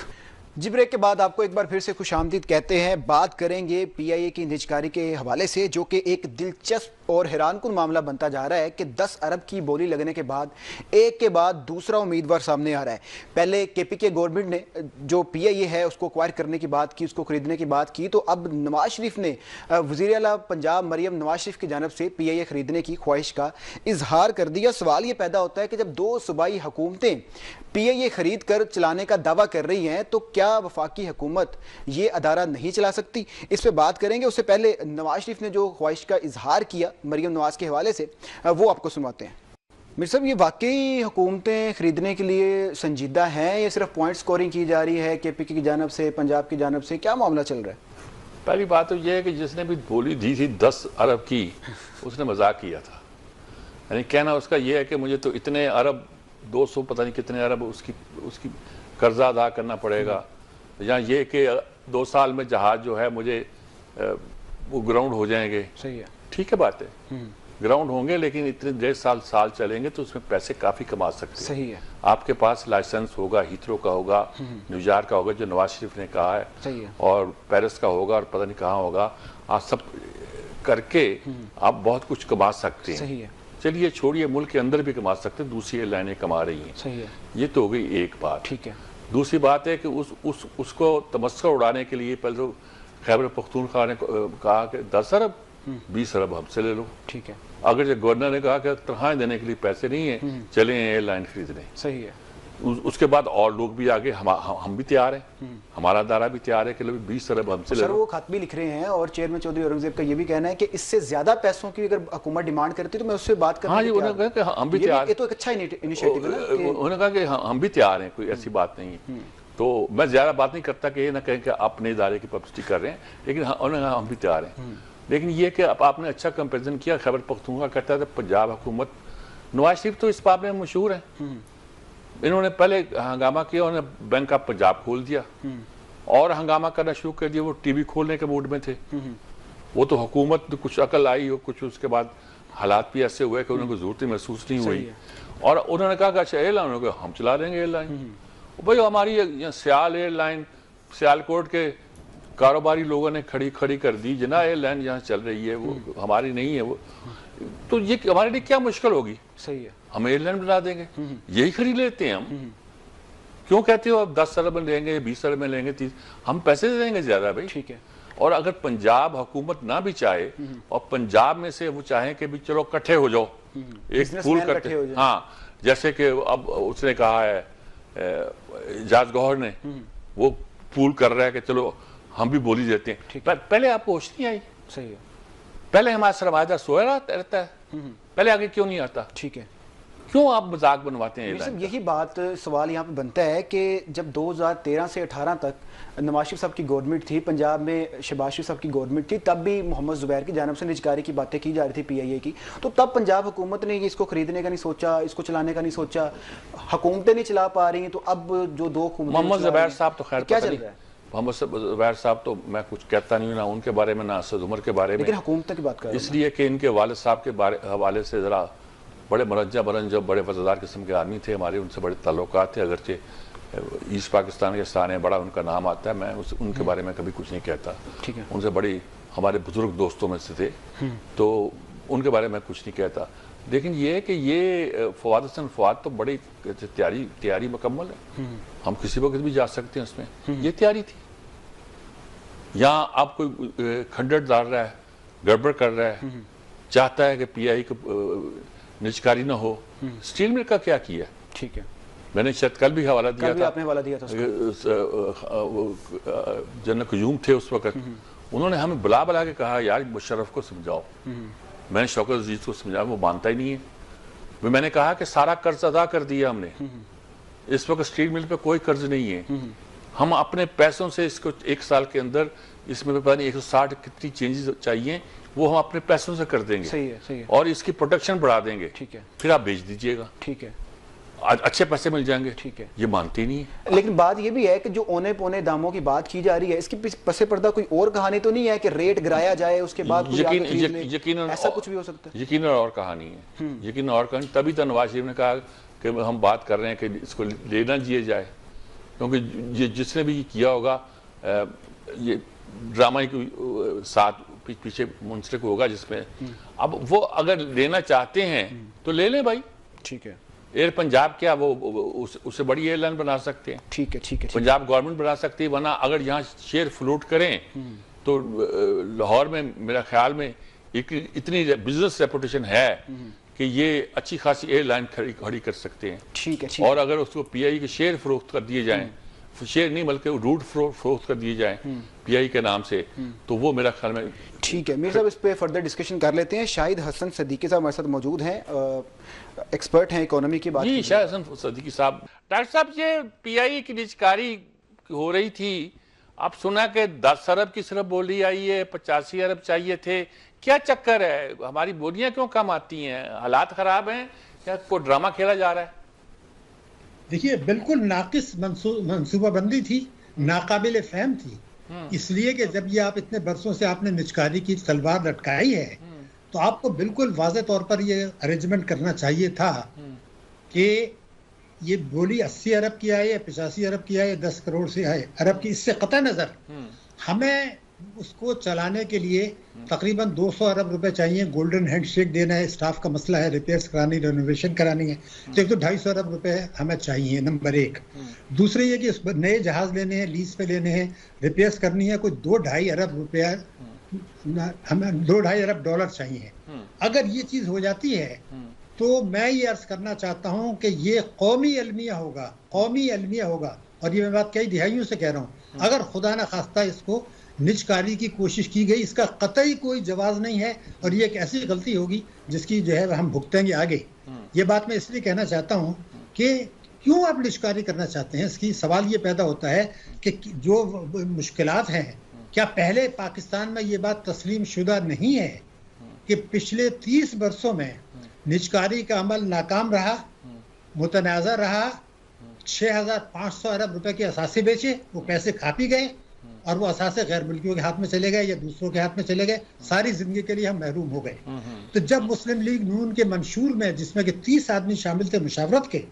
जी, ब्रेक के बाद आपको एक बार फिर से खुशामदीद कहते हैं। बात करेंगे PIA की निजकारी के हवाले से, जो कि एक दिलचस्प और हैरानकुन मामला बनता जा रहा है कि 10 अरब की बोली लगने के बाद एक के बाद दूसरा उम्मीदवार सामने आ रहा है। पहले KPK गवर्नमेंट ने जो PIA है उसको एक्वायर करने की बात की, उसको खरीदने की बात की, तो अब नवाज शरीफ ने वज़ीर आला पंजाब मरियम नवाज शरीफ की जानब से PIA खरीदने की ख्वाहिश का इजहार कर दिया। सवाल ये पैदा होता है कि जब 2 सूबाई हुकूमतें PIA खरीद कर चलाने का दावा कर रही हैं, तो क्या वफाकी हुकूमत ये अदारा नहीं चला सकती? इस पर बात करेंगे। उससे पहले नवाज शरीफ ने जो ख्वाहिश का इजहार किया मरियम नवाज के हवाले से, वो आपको सुनवाते हैं। मीर साहब, ये वाकई हुकूमतें खरीदने के लिए संजीदा हैं या सिर्फ पॉइंट स्कोरिंग की जा रही है KPK की जानब से, पंजाब की जानब से? क्या मामला चल रहा है? पहली बात तो यह है कि जिसने भी बोली दी थी 10 अरब की, उसने मजाक किया था। यानी कहना उसका ये है कि मुझे तो इतने अरब 200 पता नहीं कितने अरब उसकी कर्जा अदा करना पड़ेगा, या ये कि 2 साल में जहाज जो है मुझे वो ग्राउंड हो जाएंगे। सही है, ठीक है बात है, ग्राउंड होंगे, लेकिन इतने 1.5 साल चलेंगे तो उसमें पैसे काफी कमा सकते हैं। सही है, आपके पास लाइसेंस होगा, हीथ्रो का होगा, न्यूयॉर्क का होगा जो नवाज शरीफ ने कहा है, सही है, और पेरिस का होगा और पता नहीं कहाँ होगा। आप सब करके आप बहुत कुछ कमा सकते हैं। सही है, चलिए छोड़िए, मुल्क के अंदर भी कमा सकते हैं, दूसरी एयरलाइनें कमा रही हैं। सही है, ये तो हो गई एक बात। ठीक है। दूसरी बात है कि उसको तमस्सा उड़ाने के लिए पहले तो खैबर पख्तूनख्वा ने कहा कि 10 अरब 20 अरब हमसे ले लो। ठीक है, अगर जब गवर्नर ने कहा कि तनख्वाहें देने के लिए पैसे नहीं है, चले एयरलाइन खरीदने। सही है, उसके बाद और लोग भी आगे, हम भी तैयार हैं, हमारा दारा भी तैयार है कि 20 अरब हमसे ले लो। सर वो खत भी लिख रहे हैं, और चेयरमैन चौधरी औरंगजेब का ये भी कहना है कि इससे ज्यादा पैसों की अगर हुकूमत डिमांड करती है तो मैं उससे बात करने हाँ जी, उन्होंने कहा कि हम भी तैयार। ये तो एक अच्छा इनिशिएटिव है ना। उन्होंने कहा कि हम भी तैयार हैं, कोई ऐसी बात नहीं है। तो मैं ज्यादा बात नहीं करता कि ये ना कहें कि अपने इदारे की पब्लिसिटी कर रहे हैं, लेकिन उन्होंने कहा हम भी तैयार हैं। लेकिन ये कि आपने अच्छा कंपेरिजन किया, खैबर पख्तूनख्वा कहता था पंजाब हुकूमत, नवाज शरीफ तो इस बात में मशहूर है। इन्होंने पहले हंगामा किया, उन्होंने बैंक ऑफ पंजाब खोल दिया और हंगामा करना शुरू कर दिया। वो टीवी खोलने के मूड में थे। वो तो हुकूमत कुछ अकल आई हो, कुछ उसके बाद हालात भी ऐसे हुए कि उनको जरूरत ही महसूस नहीं हुई, और उन्होंने कहा कि अच्छा एयरलाइन हम चला देंगे एयरलाइन। भाई हमारी सियाल एयरलाइन, सियालकोट के कारोबारी लोगों ने खड़ी कर दी, जना एयरलाइन यहाँ चल रही है, वो हमारी नहीं है। वो तो ये हमारे लिए क्या मुश्किल होगी? सही है, हम एयरलाइन बना देंगे, यही खरीद लेते हैं हम। क्यों कहते हो अब 10 अरब में लेंगे, 20 अरब में लेंगे, 30, हम पैसे दे देंगे ज्यादा भाई। ठीक है। और अगर पंजाब हुकूमत ना भी चाहे और पंजाब में से वो चाहे कि भी चलो इकट्ठे हो जाओ, एक पूल करते, हाँ, जैसे कि अब उसने कहा है एजाज गौहर ने, वो पूल कर रहा है कि चलो हम भी बोली देते हैं। पहले आपको होश नहीं आई? सही है, पहले हमारा सरमाया सोया रहता है, पहले आगे क्यों नहीं आता? ठीक है। क्यों आप मजाक बनवाते हैं? सब यही बात, सवाल यहाँ पे बनता है कि जब 2013 से 18 तक नवाज शरीफ साहब की गवर्नमेंट थी, पंजाब में शहबाज शरीफ साहब की गवर्नमेंट थी, तब भी मोहम्मद जुबैर की जानिब से निजकारी की बातें की जा रही थी, PIA की, तो तब पंजाब हुकूमत ने इसको खरीदने का नहीं सोचा, इसको चलाने का नहीं सोचा, हुकूमतें नहीं चला पा रही हैं। तो अब जो दो मोहम्मद जुबैर साहब तो खैर क्या चल रहा है? मोहम्मद जुबैर साहब तो मैं कुछ कहता नहीं हूँ ना उनके बारे में, ना असद उमर के बारे में, लेकिन हुकूमत की बात कर रहा हूं, इसलिए कि इनके वालिद साहब के हवाले से जरा बड़े मुरज्जब बड़े वफादार किस्म के आदमी थे हमारे, उनसे बड़े ताल्लुकात थे। अगरचे ईस्ट पाकिस्तान के स्थान है, बड़ा उनका नाम आता है, मैं उनके बारे में कभी कुछ नहीं कहता। ठीक है। उनसे बड़ी हमारे बुजुर्ग दोस्तों में से थे, तो उनके बारे में कुछ नहीं कहता। लेकिन ये है कि ये फवाद हसन फवाद तो बड़ी तैयारी मुकम्मल है, हम किसी वक्त भी जा सकते हैं उसमें, ये तैयारी थी। यहाँ आप कोई खंडर डाल रहा है, गड़बड़ कर रहा है, चाहता है कि PI को निजकारी ना हो। स्टील मिल का क्या किया? ठीक है, मैंने शायद कल भी हवाला दिया था, आपने हवाला दिया था। जनरल कयूम थे उस वक्त, उन्होंने हमें बुला के कहा यार मुशर्रफ को समझाओ। मैंने शौकत अजीज को समझाया, वो मानता ही नहीं है। मैंने कहा कि सारा कर्ज अदा कर दिया हमने, इस वक्त स्टील मिल पे कोई कर्ज नहीं है, हम अपने पैसों से इसको 1 साल के अंदर इसमें पता नहीं 160 कितनी चेंजेस चाहिए, वो हम अपने पैसों से कर देंगे। सही है, सही है। और इसकी प्रोटेक्शन बढ़ा देंगे। ठीक है, फिर आप बेच दीजिएगा। ठीक है, अच्छे पैसे मिल जाएंगे। ठीक है। ये मानते ही नहीं है। लेकिन बात ये भी है कि जो औने पौने दामों की बात की जा रही है, इसकी पसे पर्दा कोई और कहानी तो नहीं है कि रेट गिराया जाए उसके बाद यकीनन ऐसा कुछ भी हो सकता है? यकीनन और कहानी है, यकीनन और कहानी। तभी तो नवाज शरीफ ने कहा कि हम बात कर रहे हैं कि इसको लेना जिए जाए, क्योंकि जिसने भी किया होगा ये ड्रामा के साथ पीछे मुंसलिक होगा, जिसमें अब वो अगर लेना चाहते हैं तो ले लें भाई। ठीक है। एयर पंजाब क्या वो उससे बड़ी एयरलाइन बना सकते हैं। ठीक है, ठीक है। पंजाब गवर्नमेंट बना सकती है, वरना अगर यहाँ शेयर फ्लोट करें तो लाहौर में मेरा ख्याल में इतनी बिजनेस रेपुटेशन है कि ये अच्छी खासी एयरलाइन खड़ी कर सकते हैं। ठीक है, और अगर उसको PI के शेयर फरोख्त कर दिए जाएं, शेयर नहीं बल्कि रूट फरोख्त कर दिए जाएं PI के नाम से, तो वो मेरा ख्याल में ठीक है। मीर साहब इस पे फर्दर डिस्कशन कर लेते हैं। शाहिद हसन सदीकी साहब हमारे साथ मौजूद हैं, एक्सपर्ट हैं इकोनॉमी की बात। जी, शाहिद हसन सदीकी साहब। डॉक्टर साहब, ये PI की निजकारी हो रही थी आप सुना कि 10 अरब की सिर्फ बोली आई है, 85 अरब चाहिए थे। क्या चक्कर है, हमारी बोलियां क्यों कम आती हैं? हालात खराब हैं या कोई ड्रामा खेला जा रहा है? देखिए, बिल्कुल नाकिस मंसूबाबंदी थी, नाकाबिल फहम थी। इसलिए कि जब ये आप इतने बरसों से आपने निचकारी की तलवार लटकाई है, तो आपको बिल्कुल वाज़े तौर पर ये अरेंजमेंट करना चाहिए था कि ये बोली 80 अरब की आए, 85 अरब की आए, 10 करोड़ से आए अरब की, इससे कतई नज़र हमें उसको चलाने के लिए तकरीबन 200 अरब रुपए चाहिए। गोल्डन हैंडशेक देना है, स्टाफ का मसला है, रिपेयर्स करानी, रेनोवेशन करानी है, तो एक तो 250 अरब रुपए हमें चाहिए, नंबर एक। दूसरे ये कि नए जहाज लेने हैं, लीज पे लेने हैं, रिपेयर्स करनी है, कोई 2-2.5 अरब रुपया हमें 2-2.5 अरब डॉलर चाहिए। अगर ये चीज़ हो जाती है तो मैं ये अर्ज करना चाहता हूँ कि ये कौमी अलमिया होगा, कौमी अलमिया होगा। और ये मैं बात कई दिहाइयों से कह रहा हूँ, अगर खुदा न खास्ता इसको निजकारी की कोशिश की गई, इसका कतई कोई जवाब नहीं है, और ये एक ऐसी गलती होगी जिसकी जो है हम भुगतेंगे आगे। ये बात मैं इसलिए कहना चाहता हूँ कि क्यों आप निजकारी करना चाहते हैं, इसकी सवाल ये पैदा होता है कि जो मुश्किलात हैं, क्या पहले पाकिस्तान में ये बात तस्लीम शुदा नहीं है कि पिछले 30 वर्षों में निजकारी का अमल नाकाम रहा, मुतनाज़ा रहा, 6,500 अरब रुपए के असासे बेचे, वो पैसे खा पी गए और वो असासे गैर मुल्कियों के हाथ में चले गए या दूसरों के हाथ में चले गए, सारी जिंदगी के लिए हम महरूम हो गए। तो जब मुस्लिम लीग नून के मंशूर में, जिसमें कि 30 आदमी शामिल थे मुशावरत के,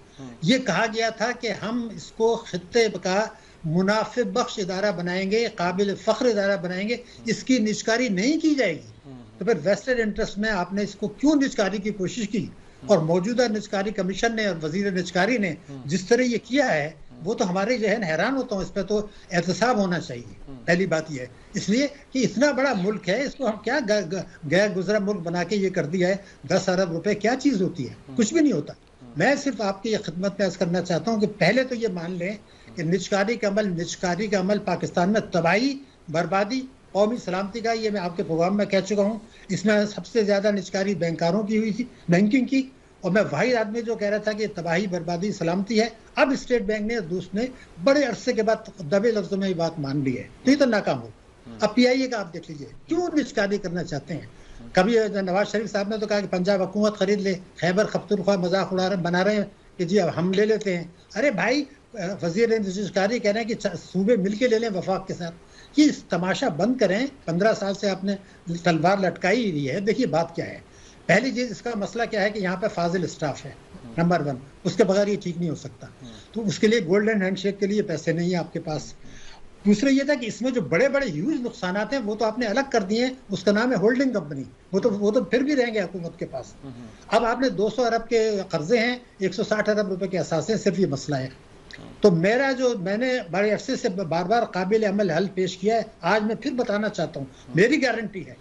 ये कहा गया था कि हम इसको खित्ते का मुनाफे बख्श इदारा बनाएंगे, काबिल फ़ख्र इदारा बनाएंगे, इसकी निजकारी नहीं की जाएगी। तो फिर वेस्टेड इंटरेस्ट में आपने इसको क्यों निजकारी की कोशिश की? और मौजूदा निजकारी कमीशन ने और वजीर निजकारी ने जिस तरह ये किया है, वो तो हमारे जहन हैरान होता हूँ, इस पर तो एहतसाब होना चाहिए। पहली बात यह है, इसलिए कि इतना बड़ा मुल्क है, इसको हम क्या गैर गुजरा मुल्क बना के ये कर दिया है। 10 अरब रुपए क्या चीज़ होती है? कुछ भी नहीं होता। मैं सिर्फ आपकी ये खिदमत में अर्ज करना चाहता हूँ कि पहले तो ये मान लें कि निजकारी का अमल पाकिस्तान में तबाही, बर्बादी, कौमी सलामती का, ये मैं आपके प्रोग्राम में कह चुका हूँ। इसमें सबसे ज़्यादा निजकारी बैंकारों की हुई थी, बैंकिंग की, और मैं वाहिद आदमी जो कह रहा था कि तबाही, बर्बादी, सलामती है। अब स्टेट बैंक ने, दूसरे ने बड़े अरसे के बाद दबे लफ्जों में ये बात मान ली है, तो ये तो नाकाम हो। अब PIA का आप देख लीजिए, क्यों निजकारी करना चाहते हैं? कभी नवाज शरीफ साहब ने तो कहा कि पंजाब हुकूमत खरीद ले, खैबर खख्तूनख्वा मजाक बना रहे हैं कि जी अब हम ले लेते हैं। अरे भाई, वजीर निजकारी कह रहे हैं कि सूबे मिलके ले लें वफाक के साथ। ये तमाशा बंद करें। 15 साल से आपने तलवार लटकाई हुई है। देखिए बात क्या है, पहली चीज, इसका मसला क्या है कि यहाँ पे फाजिल स्टाफ है, नंबर 1, उसके बगैर ये ठीक नहीं हो सकता। तो उसके लिए गोल्डन हैंडशेक के लिए पैसे नहीं है आपके पास। दूसरा ये था कि इसमें जो बड़े बड़े ह्यूज नुकसानात हैं वो तो आपने अलग कर दिए हैं, उसका नाम है होल्डिंग कंपनी, वो तो फिर भी रहेंगे हुकूमत के पास। अब आपने 200 अरब के कर्जे हैं, 160 अरब रुपए के असासे, सिर्फ ये मसला है। तो मैंने बड़े अरसे से बार बार काबिल अमल हल पेश किया है, आज मैं फिर बताना चाहता हूँ, मेरी गारंटी है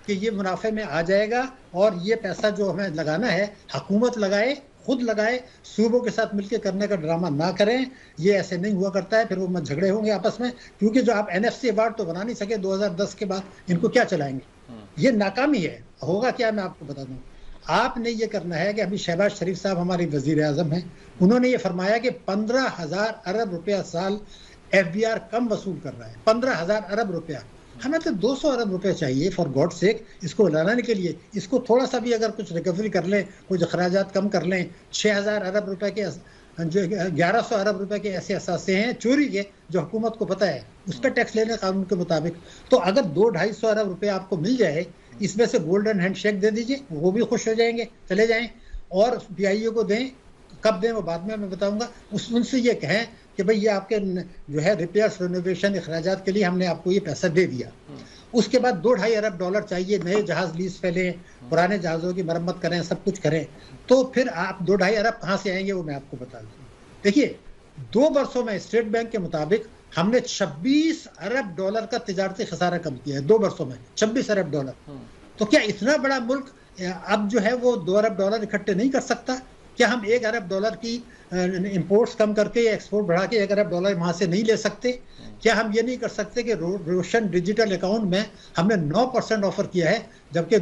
कि ये मुनाफे में आ जाएगा। और ये पैसा जो हमें लगाना है, हुकूमत लगाए, खुद लगाए, सूबों के साथ मिलकर करने का ड्रामा ना करें। ये ऐसे नहीं हुआ करता है, फिर वो मत झगड़े होंगे आपस में, क्योंकि जो आप NFC अवार्ड तो बना नहीं सके 2010 के बाद, इनको क्या चलाएंगे? ये नाकामी है। होगा क्या, मैं आपको बता दूं। आपने ये करना है कि अभी शहबाज शरीफ साहब हमारे वजीर आजम हैं, उन्होंने ये फरमाया कि 15,000 अरब रुपया साल FBR कम वसूल कर रहा है। 15,000 अरब रुपया, हमें तो 200 अरब रुपए चाहिए फॉर गॉड सेक, इसको लाने के लिए। इसको थोड़ा सा भी अगर कुछ रिकवरी कर लें, कुछ अखराजात कम कर लें, 6,000 अरब रुपए के, जो 1100 अरब रुपए के ऐसे असासे हैं चोरी के, जो हुकूमत को पता है, उस पर टैक्स लेने कानून के मुताबिक। तो अगर 200-250 अरब रुपए आपको मिल जाए, इसमें से गोल्डन हैंडशेक दे दीजिए, वो भी खुश हो जाएंगे, चले जाएं। और PIA को दें, कब दें वो बाद में मैं बताऊंगा। उनसे ये कहें कि भाई ये आपके जो है रिपेयर्स, रेनोवेशन, अखराजात के लिए हमने आपको ये पैसा दे दिया। उसके बाद 2-2.5 अरब डॉलर चाहिए, नए जहाज लीज पे लें, पुराने जहाज़ों की मरम्मत करें, सब कुछ करें। तो फिर आप 2-2.5 अरब कहाँ से आएंगे वो मैं आपको बता दूँ। देखिए 2 वर्षों में स्टेट बैंक के मुताबिक हमने 26 अरब डॉलर का तिजारती खसारा कम किया है 2 वर्षों में, 26 अरब डॉलर। तो क्या इतना बड़ा मुल्क अब जो है वो 2 अरब डॉलर इकट्ठे नहीं कर सकता? क्या हम 1 अरब डॉलर की इंपोर्ट्स कम करके या एक्सपोर्ट बढ़ा के 1 अरब डॉलर वहाँ से नहीं ले सकते? क्या हम ये नहीं कर सकते कि रोशन डिजिटल अकाउंट में हमने 9% ऑफर किया है, जबकि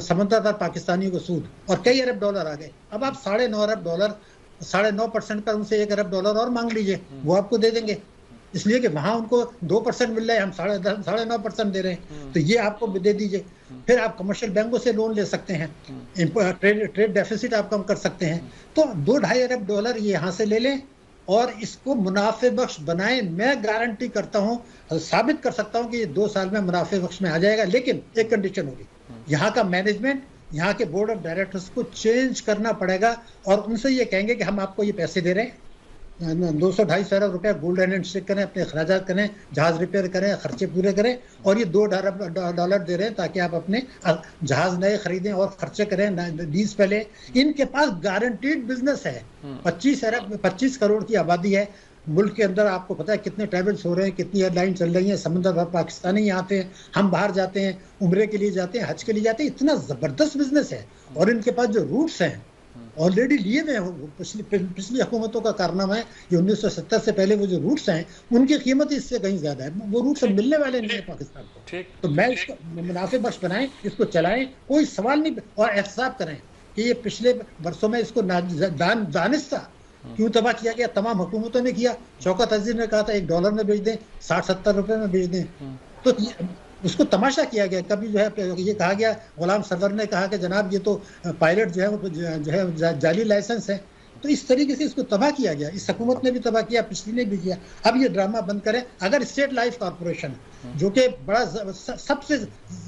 समझदार पाकिस्तानियों को सूद, और कई अरब डॉलर आ गए। अब आप 9.5 अरब डॉलर, 9.5% पर उनसे 1 अरब डॉलर और मांग लीजिए, वो आपको दे देंगे। इसलिए कि वहां उनको 2% मिल रहा है, हम 9.5% दे रहे हैं, तो ये आपको दे दीजिए। फिर आप कमर्शियल बैंकों से लोन ले सकते हैं, ट्रेड डेफिसिट आप कम कर सकते हैं। तो $2.5 अरब ये यहाँ से ले लें और इसको मुनाफे बख्श बनाएं। मैं गारंटी करता हूँ, साबित कर सकता हूँ कि ये 2 साल में मुनाफे बख्श में आ जाएगा, लेकिन एक कंडीशन होगी, यहाँ का मैनेजमेंट, यहाँ के बोर्ड ऑफ डायरेक्टर्स को चेंज करना पड़ेगा और उनसे ये कहेंगे कि हम आपको ये पैसे दे रहे हैं, 200-250 अरब रुपया गोल्ड एंड स्टिक करें, अपने अखराजात करें, जहाज रिपेयर करें, खर्चे पूरे करें, और ये $2 अरब दे रहे हैं ताकि आप अपने जहाज नए खरीदें और खर्चे करें लीज पे लें। इनके पास गारंटीड बिजनेस है। 25 करोड़ की आबादी है मुल्क के अंदर। आपको पता है कितने ट्रैवल्स हो रहे हैं, कितनी एयरलाइन चल रही हैं, समंदर भर पाकिस्तानी यहाँ आते हैं, हम बाहर जाते हैं, उम्रे के लिए जाते हैं, हज के लिए जाते हैं। इतना जबरदस्त बिजनेस है और इनके पास जो रूट्स हैं ऑलरेडी लिए हुए हैं, पिछली हुकूमतों का कारनामा है। ये 1970 से पहले वो जो रूट्स हैं उनकी कीमत इससे कहीं ज्यादा है, वो रूट्स मिलने वाले नहीं है पाकिस्तान को। तो मैं इसको मुनाफे बख्श बनाएं, इसको चलाएं, कोई सवाल नहीं, और एहसाब करें कि ये पिछले वर्षों में इसको दानिस्ता क्यों तबाह किया गया। तमाम हुकूमतों ने किया। शौकत अजीज ने कहा था $1 में बेच दें, 60-70 रुपए में बेच दें, तो उसको तमाशा किया गया। कभी जो है ये कहा गया, गुलाम सरवर ने कहा कि जनाब ये तो पायलट जो है वो जो है जाली लाइसेंस है। तो इस तरीके से इसको तबाह किया गया। इस हुकूमत ने भी तबाह किया, पिछली ने भी किया। अब ये ड्रामा बंद करें। अगर स्टेट लाइफ कॉर्पोरेशन जो कि बड़ा सबसे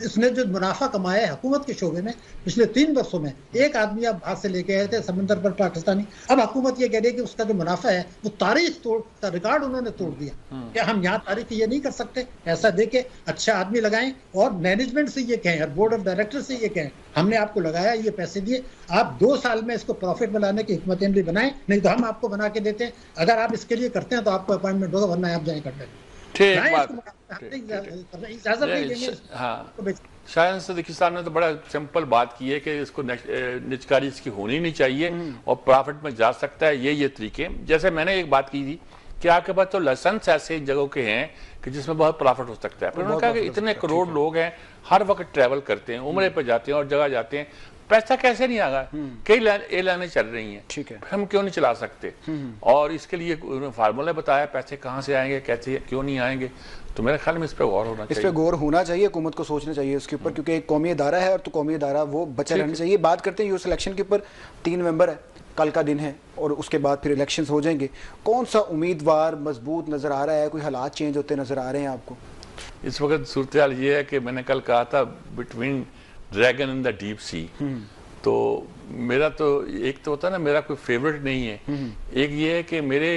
इसने जो मुनाफा कमाया है हुकूमत के शोबे में पिछले 3 वर्षों में, एक आदमी आप बाहर से लेके आए थे समंदर पर पाकिस्तानी, अब हुकूमत ये कह रही है कि उसका जो मुनाफा है वो तारीख का रिकॉर्ड उन्होंने तोड़ दिया। क्या हम यहाँ तारीख ये नहीं कर सकते? ऐसा देके अच्छा आदमी लगाएं और मैनेजमेंट से ये कहें और बोर्ड ऑफ डायरेक्टर से ये कहें, हमने आपको लगाया, ये पैसे दिए, आप 2 साल में इसको प्रॉफिट बनाने की हिकमत अमली बनाएं, नहीं तो हम आपको बना के देते हैं। अगर आप इसके लिए करते हैं तो आपको अपॉइंटमेंट होगा, वरना आप जाए करते हैं। शायद सदीकी साहब ने तो बड़ा सिंपल बात की है कि इसको निजकारी इसकी होनी नहीं चाहिए और प्रॉफिट में जा सकता है। ये तरीके, जैसे मैंने एक बात की थी कि आपके पास तो लाइसेंस ऐसे जगहों के हैं कि जिसमें बहुत प्रॉफिट हो सकता है। फिर उन्होंने कहा कि इतने करोड़ लोग हैं, हर वक्त ट्रैवल करते हैं, उम्रे पर जाते हैं और जगह जाते हैं, पैसा कैसे नहीं आएगा? कई एयरलाइनें चल रही हैं, ठीक है, हम क्यों नहीं चला सकते? और इसके लिए उन्होंने फार्मूला बताया, पैसे कहाँ से आएंगे, कैसे क्यों नहीं आएंगे। तो मेरे ख्याल में इस पर गौर होना चाहिए, इस पर गौर होना चाहिए, हुकूमत को सोचना चाहिए इसके ऊपर, क्योंकि एक कौमी अदारा है और तो कौमी अदारा वो बचा रहना चाहिए। बात करते हैं यूथ सिलेक्शन के ऊपर। 3 नवंबर है, कल का दिन है और उसके बाद फिर इलेक्शंस हो जाएंगे। कौन सा उम्मीदवार मजबूत नजर आ रहा है? कोई हालात चेंज होते नजर आ रहे हैं आपको? इस वक्त सूरत हाल ये है कि मैंने कल कहा था between dragon in the deep sea. तो मेरा तो एक तो होता है ना, मेरा कोई फेवरेट नहीं है, एक ये है कि मेरे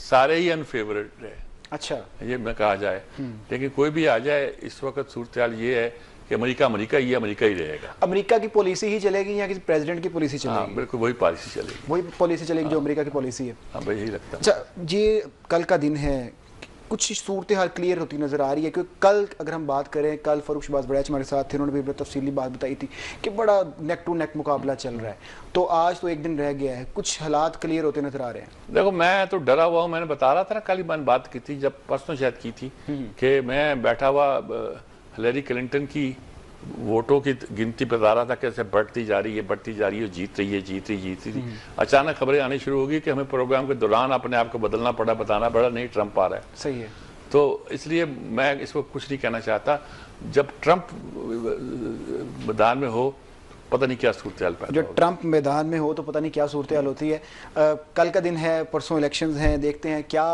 सारे ही अनफेवरेट है। अच्छा, ये मैं कहा जाए, लेकिन कोई भी आ जाए इस वक्त सूरत हाल ये है कि अमेरिका ही रहेगा। अमेरिका की पॉलिसी ही चलेगी या किसी प्रेसिडेंट की पॉलिसी चलेगी? हाँ, बिल्कुल वही पॉलिसी चलेगी, वही पॉलिसी चलेगी जो अमेरिका की पॉलिसी है। हाँ भाई, यही लगता है। अच्छा जी, कल का दिन है, कुछ सूरत हाल क्लियर होती नज़र आ रही है? क्योंकि कल अगर हम बात करें, कल फारूक शहबाज बड़ैच हमारे साथ थे, उन्होंने भी तफसीली बात बताई थी कि बड़ा नेक टू नेक मुकाबला चल रहा है। तो आज तो एक दिन रह गया है, कुछ हालात क्लियर होते नजर आ रहे हैं? देखो, मैं तो डरा हुआ हूँ। मैंने बता रहा था ना, कल ही मैंने बात की थी, जब परसों शायद की थी, कि मैं बैठा हुआ हिलेरी क्लिंटन की वोटों की गिनती बता रहा था, कैसे बढ़ती जा रही है, जीत रही। अचानक खबरें आनी शुरू होगी कि हमें प्रोग्राम के दौरान अपने आप को बदलना पड़ा, बताना पड़ा, नहीं ट्रंप आ रहा है। सही है। तो इसलिए मैं इसको कुछ नहीं कहना चाहता। जब ट्रंप मैदान में हो, पता नहीं क्या सूरत हाल पैदा जब ट्रंप मैदान में हो तो पता नहीं क्या सूरत हाल होती है। कल का दिन है, परसों इलेक्शंस हैं, देखते हैं क्या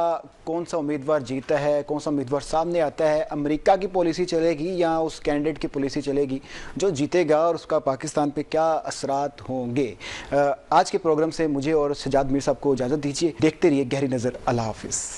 कौन सा उम्मीदवार जीता है, कौन सा उम्मीदवार सामने आता है। अमेरिका की पॉलिसी चलेगी या उस कैंडिडेट की पॉलिसी चलेगी जो जीतेगा, और उसका पाकिस्तान पे क्या असरात होंगे। आज के प्रोग्राम से मुझे और सजाद मीर साहब को इजाज़त दीजिए। देखते रहिए गहरी नज़र। अल्लाह हाफिज़।